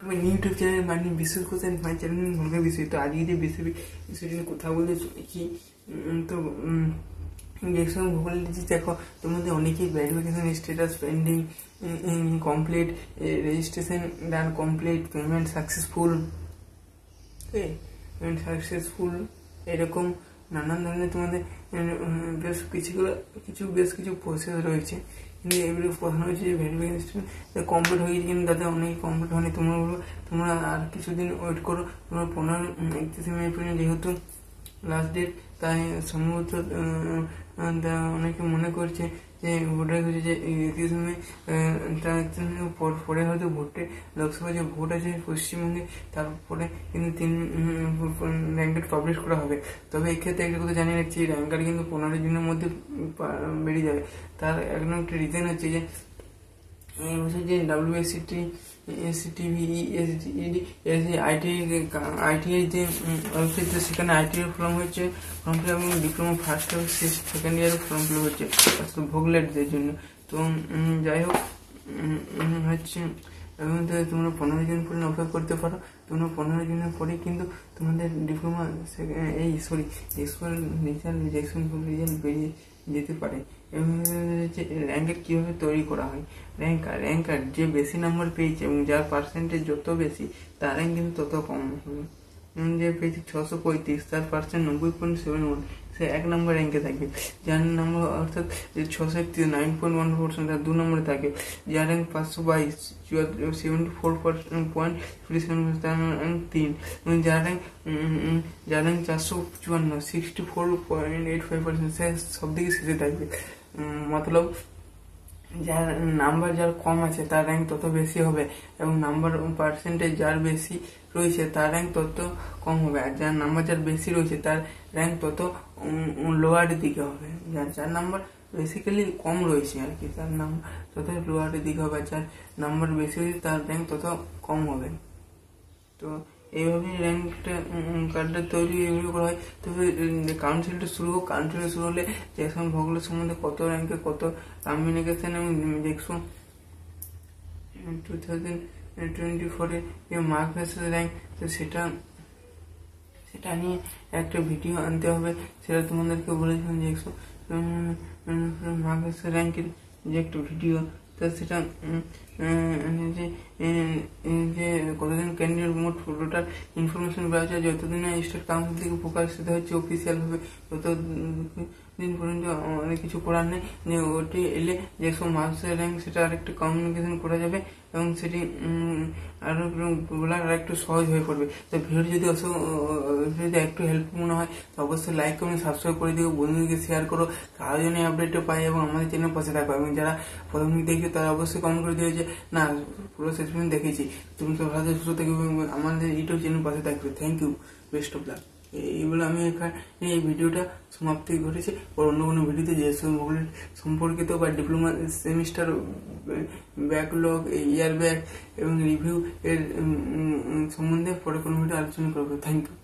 আমি YouTube channel মানে বিশেষ করে মাই চ্যানেল ভূমিকা বিষয়। তো আজকে যে বিষয়টি নিয়ে কথা বলতে চলেছি, তো দেখলাম ভূগোল দেখো তোমাদের অনেকেই verification status pending, complete, registration ডান complete, payment successful, payment successful, এরকম নানান ধরনের তোমাদের বেশ কিছু প্রসেস রয়েছে। কিন্তু এগুলো প্রশ্ন হয়েছে যে ভেরিফিকেশন কমপ্লিট হয়ে গেছে, কিন্তু তাদের অনেকেই কমপ্লিট হয়নি। তোমরা আর কিছুদিন ওয়েট করো। তোমরা 31 মে পর্যন্ত যেহেতু লাস্ট ডেট, তাই সম্ভবত অনেকে মনে করছে যে ভোটার হচ্ছে যে 31 মে পরে হয়তো লোকসভা যে ভোট আছে পশ্চিমবঙ্গে, তারপরে কিন্তু 3 র্যাঙ্ক পাবলিশ করা হবে। তবে এক্ষেত্রে একটা কথা জানিয়ে রাখছি, র্যাঙ্ক কার্ড কিন্তু 15 দিনের মধ্যে বেরিয়ে যাবে। তার একদম একটা রিজন হচ্ছে যে এই বছর যে WSCT, ITI যে ওয়েবসাইট, সেখানে ITI ফর্ম হচ্ছে, ফর্ম ফিল আপ এবং ডিপ্লোমা ফার্স্ট এবং সেকেন্ড ইয়ারের ফর্ম ফিল আপ হচ্ছে ভোগলেটদের জন্য। তো যাই হোক হচ্ছে, এবং তোমরা 15 দিন পর্যন্ত অপেক্ষা করতে পারো। তোমরা 15 দিনের পরে কিন্তু তোমাদের ডিপ্লোমা রেজাল্ট বেরিয়ে যেতে পারে। এবং র্যাঙ্কের কীভাবে তৈরি করা হয়, র্যাঙ্কার যে বেশি নাম্বার পেয়েছে এবং যার পার্সেন্টেজ যত বেশি, তার র্যাঙ্ক কিন্তু তত কম হবে। যে পেয়েছে 635, তার পার্সেন্ট 90.71, সে 1 নম্বর র্যাঙ্কে থাকবে। যার নম্বর অর্থাৎ 631, 9.14%, তার 2 নম্বরে থাকে। যার র্যাঙ্ক 522, 74.57%, তার র্যাঙ্ক 3। এবং যার র্যাঙ্ক 454, 64.85%, সে সব দিকে শেষে থাকবে। মতলব যার নাম্বার যার কম আছে তার র্যাঙ্ক তত বেশি হবে, এবং নাম্বার পার্সেন্টেজ যার বেশি রয়েছে তার র্যাঙ্ক তত কম হবে। আর যার নাম্বার যার বেশি রয়েছে তার র্যাঙ্ক তত লোয়ারের দিকে হবে। যার নাম্বার বেসিক্যালি কম রয়েছে আর কি, তার নাম্বার তত লোয়ারের দিকে হবে। আর যার নাম্বার বেশি রয়েছে তার র্যাঙ্ক তত কম হবে। তো এইভাবেই র্যাঙ্কটা কার্ডটা তৈরি এইভাবে করা হয়। তবে কাউন্সিলটা শুরু হলে জ্যাকসন ভোগলের সম্বন্ধে কত র্যাঙ্কে কত কমিউনিকেশন এবং জ্যাকসন 2024 যে মার্ক ভার্সেস র্যাঙ্ক, তো সেটা নিয়ে একটা ভিডিও আনতে হবে। সেটা তোমাদেরকে বলেছিলাম জ্যাকসন মার্ক ভার্সেস র্যাঙ্কের যে একটা ভিডিও, তো সেটা যে কতদিন ক্যান্ডিডেট মোট টোটাল ইনফরমেশন পাওয়া যায়, যতদিন স্টেট কাউন্সিল থেকে প্রকাশিত হচ্ছে অফিসিয়াল ভাবে, ততদিন পর্যন্ত অনেক কিছু করার নেই। যে ওটি এলে যে সব মার্কসের র্যাঙ্ক, সেটা আরেকটু কমিউনিকেশন করা যাবে এবং সেটি আরো বলার আরেকটু সহজ হয়ে পড়বে। তো ভিডিও যদি একটু হেল্পফুল মনে হয় তো অবশ্যই লাইক কমেন্ট সাবস্ক্রাইব করে দিও, বন্ধুদেরকে শেয়ার করো, কারো জন্য আপডেটও পাই এবং আমাদের চ্যানেল পাশে থাকো। এবং যারা প্রথম দিকে দেখবে তারা অবশ্যই কমেন্ট করে দিও যে না পুরো শেষ পর্যন্ত দেখেছি। তুমি তো ভালো সুস্থ থাকবে এবং আমাদের ইউটিউব চ্যানেল পাশে থাকবে। Thank you, best of luck. এইগুলো আমি এখানে এই ভিডিওটা সমাপ্তি ঘটেছে। ওর অন্য কোনো ভিডিওতে যে সম্পর্কিত বা diploma semester backlog, year back এবং রিভিউ এর সম্বন্ধে পরে কোনো ভিডিও আলোচনা করবো। Thank you.